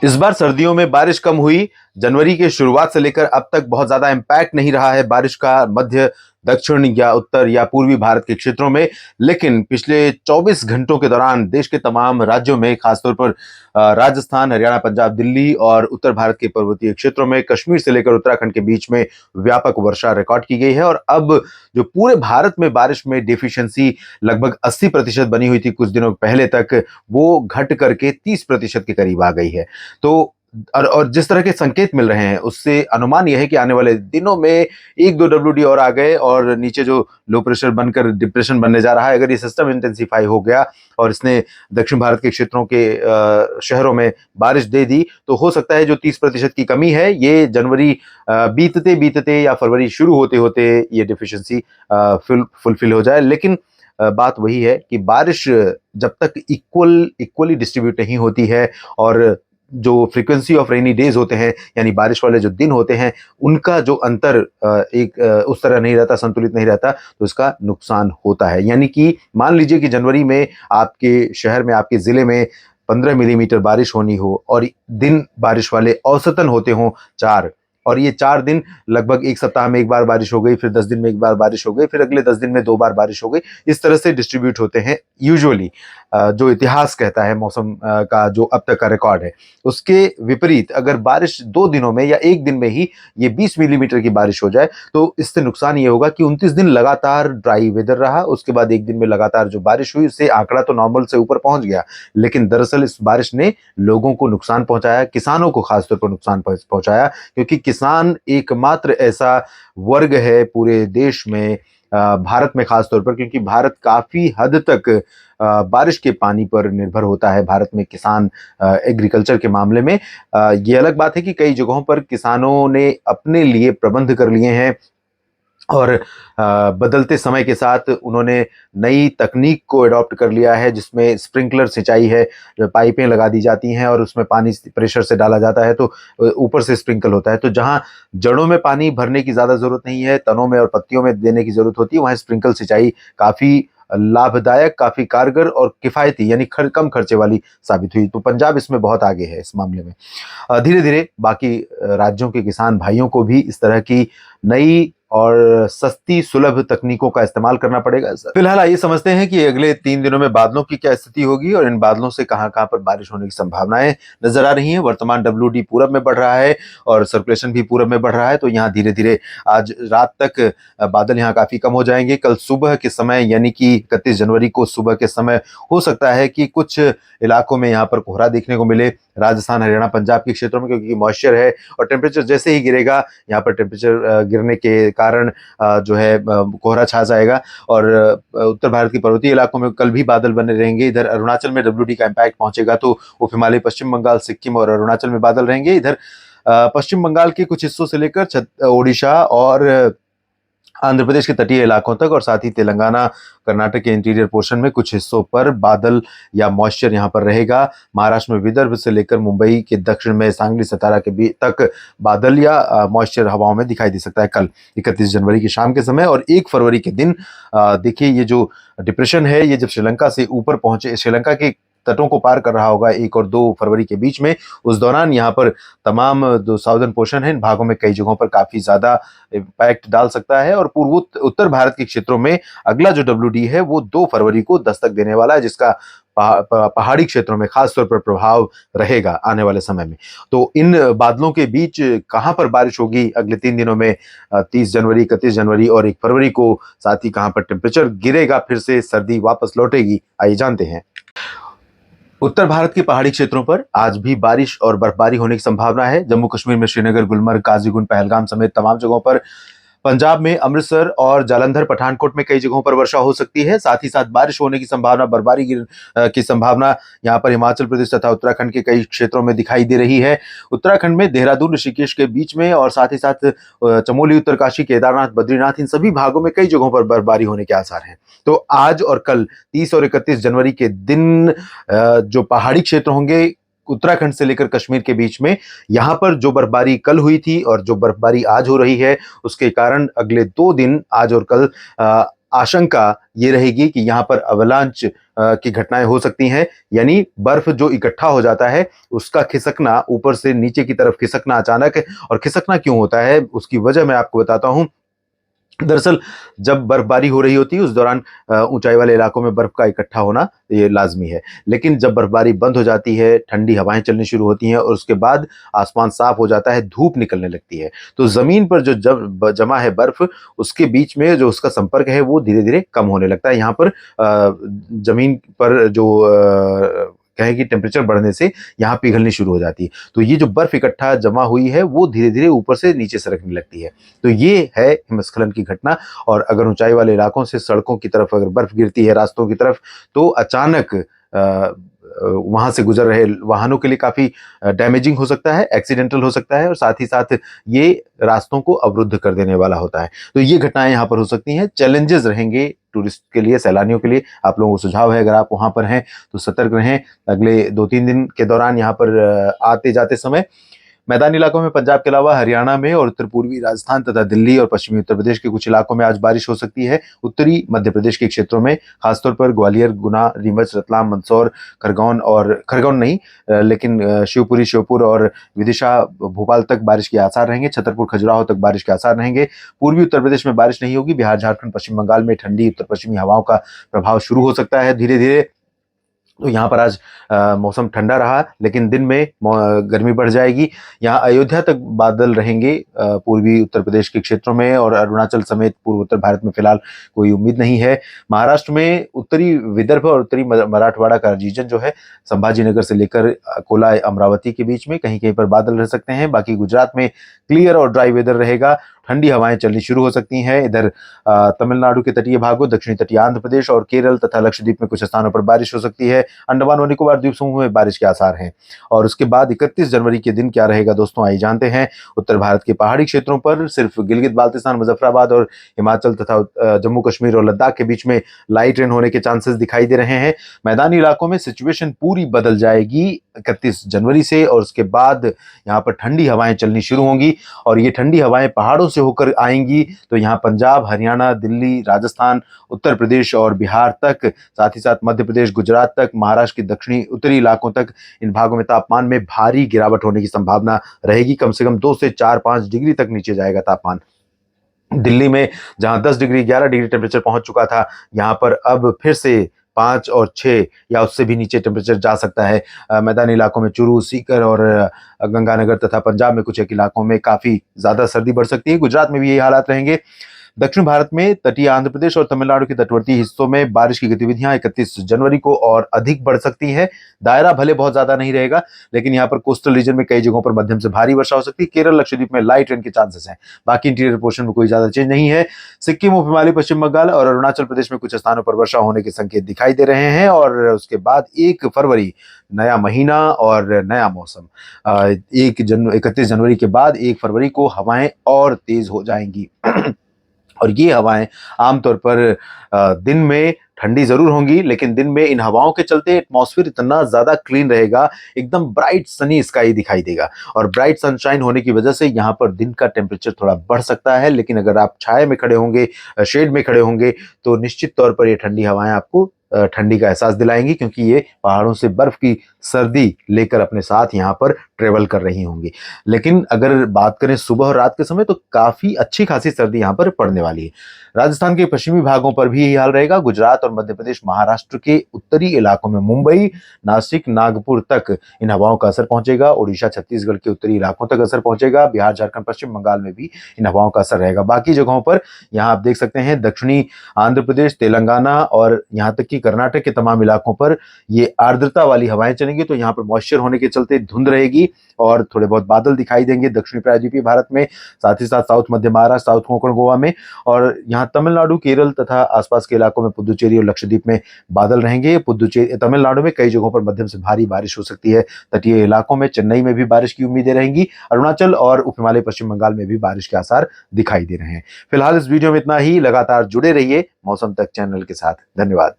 इस बार सर्दियों में बारिश कम हुई। जनवरी के शुरुआत से लेकर अब तक बहुत ज्यादा इम्पैक्ट नहीं रहा है बारिश का मध्य, दक्षिण या उत्तर या पूर्वी भारत के क्षेत्रों में। लेकिन पिछले 24 घंटों के दौरान देश के तमाम राज्यों में, खासतौर पर राजस्थान, हरियाणा, पंजाब, दिल्ली और उत्तर भारत के पर्वतीय क्षेत्रों में, कश्मीर से लेकर उत्तराखंड के बीच में व्यापक वर्षा रिकॉर्ड की गई है। और अब जो पूरे भारत में बारिश में डेफिशिएंसी लगभग 80% बनी हुई थी कुछ दिनों पहले तक, वो घट करके 30% के करीब आ गई है। तो और जिस तरह के संकेत मिल रहे हैं उससे अनुमान यह है कि आने वाले दिनों में एक दो डब्ल्यूडी और आ गए और नीचे जो लो प्रेशर बनकर डिप्रेशन बनने जा रहा है, अगर ये सिस्टम इंटेंसिफाई हो गया और इसने दक्षिण भारत के क्षेत्रों के शहरों में बारिश दे दी, तो हो सकता है जो 30% की कमी है ये जनवरी बीतते बीतते या फरवरी शुरू होते होते ये डिफिशियंसी फुलफिल हो जाए। लेकिन बात वही है कि बारिश जब तक इक्वली डिस्ट्रीब्यूट नहीं होती है और जो फ्रीक्वेंसी ऑफ रेनी डेज होते हैं, यानी बारिश वाले जो दिन होते हैं, उनका जो अंतर उस तरह नहीं रहता, संतुलित नहीं रहता, तो इसका नुकसान होता है। यानी कि मान लीजिए कि जनवरी में आपके शहर में, आपके जिले में 15 मिलीमीटर बारिश होनी हो और दिन बारिश वाले औसतन होते हों 4, और ये 4 दिन लगभग एक सप्ताह में एक बार बारिश हो गई, फिर 10 दिन में एक बार बारिश हो गई, फिर अगले 10 दिन में 2 बार बारिश हो गई, इस तरह से डिस्ट्रीब्यूट होते हैं यूजुअली। जो इतिहास कहता है मौसम का जो अब तक का रिकॉर्ड है, उसके विपरीत अगर बारिश 2 दिनों में या 1 दिन में ही ये 20 मिलीमीटर की बारिश हो जाए, तो इससे नुकसान ये होगा कि 29 दिन लगातार ड्राई वेदर रहा, उसके बाद 1 दिन में लगातार जो बारिश हुई उससे आंकड़ा तो नॉर्मल से ऊपर पहुंच गया, लेकिन दरअसल इस बारिश ने लोगों को नुकसान पहुंचाया, किसानों को खासतौर पर नुकसान पहुंचाया, क्योंकि किसान एकमात्र ऐसा वर्ग है पूरे देश में, भारत में खासतौर पर, क्योंकि भारत काफी हद तक बारिश के पानी पर निर्भर होता है। भारत में किसान एग्रीकल्चर के मामले में ये अलग बात है कि कई जगहों पर किसानों ने अपने लिए प्रबंध कर लिए हैं और बदलते समय के साथ उन्होंने नई तकनीक को अडॉप्ट कर लिया है, जिसमें स्प्रिंकलर सिंचाई है, जो पाइपें लगा दी जाती हैं और उसमें पानी प्रेशर से डाला जाता है तो ऊपर से स्प्रिंकल होता है। तो जहां जड़ों में पानी भरने की ज़्यादा ज़रूरत नहीं है, तनों में और पत्तियों में देने की ज़रूरत होती है, वहाँ स्प्रिंकल सिंचाई काफ़ी लाभदायक, काफ़ी कारगर और किफ़ायती, यानी कम खर्चे वाली साबित हुई। तो पंजाब इसमें बहुत आगे है इस मामले में। धीरे-धीरे बाकी राज्यों के किसान भाइयों को भी इस तरह की नई और सस्ती सुलभ तकनीकों का इस्तेमाल करना पड़ेगा। फिलहाल आइए समझते हैं कि अगले 3 दिनों में बादलों की क्या स्थिति होगी और इन बादलों से कहां-कहां पर बारिश होने की संभावनाएं नजर आ रही हैं। वर्तमान डब्ल्यूडी पूरब में बढ़ रहा है और सर्कुलेशन भी पूरब में बढ़ रहा है, तो यहाँ धीरे-धीरे आज रात तक बादल यहाँ काफी कम हो जाएंगे। कल सुबह के समय यानी कि 31 जनवरी को सुबह के समय हो सकता है कि कुछ इलाकों में यहाँ पर कोहरा देखने को मिले, राजस्थान, हरियाणा, पंजाब के क्षेत्रों में, क्योंकि मॉइस्चर है और टेम्परेचर जैसे ही गिरेगा, यहाँ पर टेम्परेचर गिरने के कारण जो है कोहरा छा जाएगा। और उत्तर भारत के पर्वतीय इलाकों में कल भी बादल बने रहेंगे। इधर अरुणाचल में डब्ल्यूडी का इम्पैक्ट पहुंचेगा, तो उप हिमालय, पश्चिम बंगाल, सिक्किम और अरुणाचल में बादल रहेंगे। इधर पश्चिम बंगाल के कुछ हिस्सों से लेकर ओडिशा और आंध्र प्रदेश के तटीय इलाकों तक और साथ ही तेलंगाना, कर्नाटक के इंटीरियर पोर्शन में कुछ हिस्सों पर बादल या मॉइस्चर यहाँ पर रहेगा। महाराष्ट्र में विदर्भ से लेकर मुंबई के दक्षिण में सांगली, सतारा के बीच तक बादल या मॉइस्चर हवाओं में दिखाई दे सकता है कल 31 जनवरी की शाम के समय। और 1 फरवरी के दिन देखिए, ये जो डिप्रेशन है ये जब श्रीलंका से ऊपर पहुंचे, श्रीलंका के तटों को पार कर रहा होगा 1 और 2 फरवरी के बीच में, उस दौरान यहाँ पर तमाम जो साउदर्न पोर्शन है इन भागों में कई जगहों पर काफी ज्यादा इम्पैक्ट डाल सकता है। और उत्तर भारत के क्षेत्रों में अगला जो डब्ल्यूडी है वो 2 फरवरी को दस्तक देने वाला है, जिसका पहाड़ी क्षेत्रों में खासतौर पर प्रभाव रहेगा आने वाले समय में। तो इन बादलों के बीच कहां पर बारिश होगी अगले 3 दिनों में, 30 जनवरी, 31 जनवरी और 1 फरवरी को, साथ ही कहां पर टेम्परेचर गिरेगा, फिर से सर्दी वापस लौटेगी, आइए जानते हैं। उत्तर भारत के पहाड़ी क्षेत्रों पर आज भी बारिश और बर्फबारी होने की संभावना है। जम्मू कश्मीर में श्रीनगर, गुलमर्ग, काजीगुंड, पहलगाम समेत तमाम जगहों पर, पंजाब में अमृतसर और जालंधर, पठानकोट में कई जगहों पर वर्षा हो सकती है। साथ ही साथ बारिश होने की संभावना, बर्फबारी की संभावना यहाँ पर हिमाचल प्रदेश तथा उत्तराखंड के कई क्षेत्रों में दिखाई दे रही है। उत्तराखंड में देहरादून, ऋषिकेश के बीच में और साथ ही साथ चमोली, उत्तरकाशी, केदारनाथ, बद्रीनाथ, इन सभी भागों में कई जगहों पर बर्फबारी होने के आसार हैं। तो आज और कल 30 और 31 जनवरी के दिन जो पहाड़ी क्षेत्र होंगे उत्तराखंड से लेकर कश्मीर के बीच में, यहां पर जो बर्फबारी कल हुई थी और जो बर्फबारी आज हो रही है, उसके कारण अगले 2 दिन आज और कल आशंका ये रहेगी कि यहाँ पर अवलांच की घटनाएं हो सकती हैं, यानी बर्फ जो इकट्ठा हो जाता है उसका खिसकना, ऊपर से नीचे की तरफ खिसकना अचानक। और खिसकना क्यों होता है उसकी वजह मैं आपको बताता हूं। दरअसल जब बर्फबारी हो रही होती है उस दौरान ऊंचाई वाले इलाकों में बर्फ का इकट्ठा होना ये लाजमी है। लेकिन जब बर्फबारी बंद हो जाती है, ठंडी हवाएं चलनी शुरू होती हैं और उसके बाद आसमान साफ हो जाता है, धूप निकलने लगती है, तो जमीन पर जो जमा है बर्फ, उसके बीच में जो उसका संपर्क है वो धीरे धीरे कम होने लगता है। यहाँ पर जमीन पर जो कहें कि टेम्परेचर बढ़ने से यहाँ पिघलनी शुरू हो जाती है। तो ये जो बर्फ इकट्ठा जमा हुई है वो धीरे धीरे ऊपर से नीचे सरकने लगती है। तो ये है हिमस्खलन की घटना। और अगर ऊंचाई वाले इलाकों से सड़कों की तरफ अगर बर्फ गिरती है रास्तों की तरफ, तो अचानक वहां से गुजर रहे वाहनों के लिए काफी डैमेजिंग हो सकता है, एक्सीडेंटल हो सकता है, और साथ ही साथ ये रास्तों को अवरुद्ध कर देने वाला होता है। तो ये घटनाएं यहाँ पर हो सकती हैं, चैलेंजेस रहेंगे टूरिस्ट के लिए, सैलानियों के लिए। आप लोगों को सुझाव है, अगर आप वहां पर हैं तो सतर्क रहें। अगले 2-3 दिन के दौरान यहाँ पर आते जाते समय मैदानी इलाकों में पंजाब के अलावा हरियाणा में और उत्तर पूर्वी राजस्थान तथा दिल्ली और पश्चिमी उत्तर प्रदेश के कुछ इलाकों में आज बारिश हो सकती है। उत्तरी मध्य प्रदेश के क्षेत्रों में खासतौर पर ग्वालियर, गुना, नीमच, रतलाम, मंदसौर, खरगोन नहीं, लेकिन शिवपुरी, श्योपुर और विदिशा, भोपाल तक बारिश के आसार रहेंगे। छतरपुर, खजुराहो तक बारिश के आसार रहेंगे। पूर्वी उत्तर प्रदेश में बारिश नहीं होगी। बिहार, झारखंड, पश्चिम बंगाल में ठंडी उत्तर पश्चिमी हवाओं का प्रभाव शुरू हो सकता है धीरे धीरे। तो यहाँ पर आज मौसम ठंडा रहा, लेकिन दिन में गर्मी बढ़ जाएगी। यहाँ अयोध्या तक बादल रहेंगे पूर्वी उत्तर प्रदेश के क्षेत्रों में, और अरुणाचल समेत पूर्व उत्तर भारत में फिलहाल कोई उम्मीद नहीं है। महाराष्ट्र में उत्तरी विदर्भ और उत्तरी मराठवाड़ा का रीजन जो है, संभाजीनगर से लेकर अकोला, अमरावती के बीच में कहीं कहीं पर बादल रह सकते हैं। बाकी गुजरात में क्लियर और ड्राई वेदर रहेगा। ठंडी हवाएं चलनी शुरू हो सकती हैं। इधर तमिलनाडु के तटीय भागों, दक्षिणी तटीय आंध्र प्रदेश और केरल तथा लक्षद्वीप में कुछ स्थानों पर बारिश हो सकती है। अंडमान और निकोबार द्वीप समूह में बारिश के आसार हैं। और उसके बाद 31 जनवरी के दिन क्या रहेगा दोस्तों, आइए जानते हैं। उत्तर भारत के पहाड़ी क्षेत्रों पर सिर्फ गिलगित बाल्तिस्तान, मुजफ्फराबाद और हिमाचल तथा जम्मू कश्मीर और लद्दाख के बीच में लाइट रेन होने के चांसेस दिखाई दे रहे हैं। मैदानी इलाकों में सिचुएशन पूरी बदल जाएगी 31 जनवरी से, और उसके बाद यहाँ पर ठंडी हवाएं चलनी शुरू होंगी। और ये ठंडी हवाएं पहाड़ों से होकर आएंगी, तो यहाँ पंजाब, हरियाणा, दिल्ली, राजस्थान, उत्तर प्रदेश और बिहार तक, साथ ही साथ मध्य प्रदेश, गुजरात तक, महाराष्ट्र के दक्षिणी उत्तरी इलाकों तक, इन भागों में तापमान में भारी गिरावट होने की संभावना रहेगी। कम से कम 2 से 4-5 डिग्री तक नीचे जाएगा तापमान। दिल्ली में जहां 10 डिग्री, 11 डिग्री टेम्परेचर पहुंच चुका था, यहाँ पर अब फिर से 5 और 6 या उससे भी नीचे टेम्परेचर जा सकता है। मैदानी इलाकों में चूरू, सीकर और गंगानगर तथा पंजाब में कुछ एक इलाकों में काफी ज्यादा सर्दी बढ़ सकती है। गुजरात में भी यही हालात रहेंगे। दक्षिण भारत में तटीय आंध्र प्रदेश और तमिलनाडु के तटवर्ती हिस्सों में बारिश की गतिविधियां 31 जनवरी को और अधिक बढ़ सकती है। दायरा भले बहुत ज्यादा नहीं रहेगा, लेकिन यहाँ पर कोस्टल रीजन में कई जगहों पर मध्यम से भारी वर्षा हो सकती है। केरल, लक्षद्वीप में लाइट रेन के चांसेस हैं। बाकी इंटीरियर पोर्शन में कोई ज्यादा चेंज नहीं है। सिक्किम, उप हिमालय, पश्चिम बंगाल और अरुणाचल प्रदेश में कुछ स्थानों पर वर्षा होने के संकेत दिखाई दे रहे हैं। और उसके बाद 1 फरवरी, नया महीना और नया मौसम। 31 जनवरी के बाद 1 फरवरी को हवाएं और तेज हो जाएंगी। और ये हवाएं आमतौर पर दिन में ठंडी जरूर होंगी, लेकिन दिन में इन हवाओं के चलते एटमॉस्फेयर इतना ज्यादा क्लीन रहेगा, एकदम ब्राइट सनी स्काई दिखाई देगा। और ब्राइट सनशाइन होने की वजह से यहाँ पर दिन का टेम्परेचर थोड़ा बढ़ सकता है, लेकिन अगर आप छाया में खड़े होंगे, शेड में खड़े होंगे, तो निश्चित तौर पर ये ठंडी हवाएं आपको ठंडी का एहसास दिलाएंगी, क्योंकि ये पहाड़ों से बर्फ की सर्दी लेकर अपने साथ यहाँ पर ट्रेवल कर रही होंगी। लेकिन अगर बात करें सुबह और रात के समय, तो काफी अच्छी खासी सर्दी यहाँ पर पड़ने वाली है। राजस्थान के पश्चिमी भागों पर भी यही हाल रहेगा। गुजरात और मध्य प्रदेश, महाराष्ट्र के उत्तरी इलाकों में मुंबई, नासिक, नागपुर तक इन हवाओं का असर पहुंचेगा। ओडिशा, छत्तीसगढ़ के उत्तरी इलाकों तक असर पहुंचेगा। बिहार, झारखंड, पश्चिम बंगाल में भी इन हवाओं का असर रहेगा। बाकी जगहों पर यहाँ आप देख सकते हैं, दक्षिणी आंध्र प्रदेश, तेलंगाना और यहाँ तक कि कर्नाटक के तमाम इलाकों पर ये आर्द्रता वाली हवाएं चलेंगी। तो यहाँ पर मॉइस्चर होने के चलते धुंध रहेगी और थोड़े बहुत बादल दिखाई देंगे दक्षिणी प्रायद्वीपीय भारत में, साथ ही साथ साउथ मध्य महाराष्ट्र, साउथ कोंकण, गोवा में। और यहाँ तमिलनाडु, केरल तथा आसपास के इलाकों में पुदुचेरी और लक्षद्वीप में बादल रहेंगे। तमिलनाडु में कई जगहों पर मध्यम से भारी बारिश हो सकती है। तटीय इलाकों में, चेन्नई में भी बारिश की उम्मीदें रहेंगी। अरुणाचल और उप हिमालय, पश्चिम बंगाल में भी बारिश के आसार दिखाई दे रहे हैं। फिलहाल इस वीडियो में इतना ही। लगातार जुड़े रहिए मौसम तक चैनल के साथ। धन्यवाद।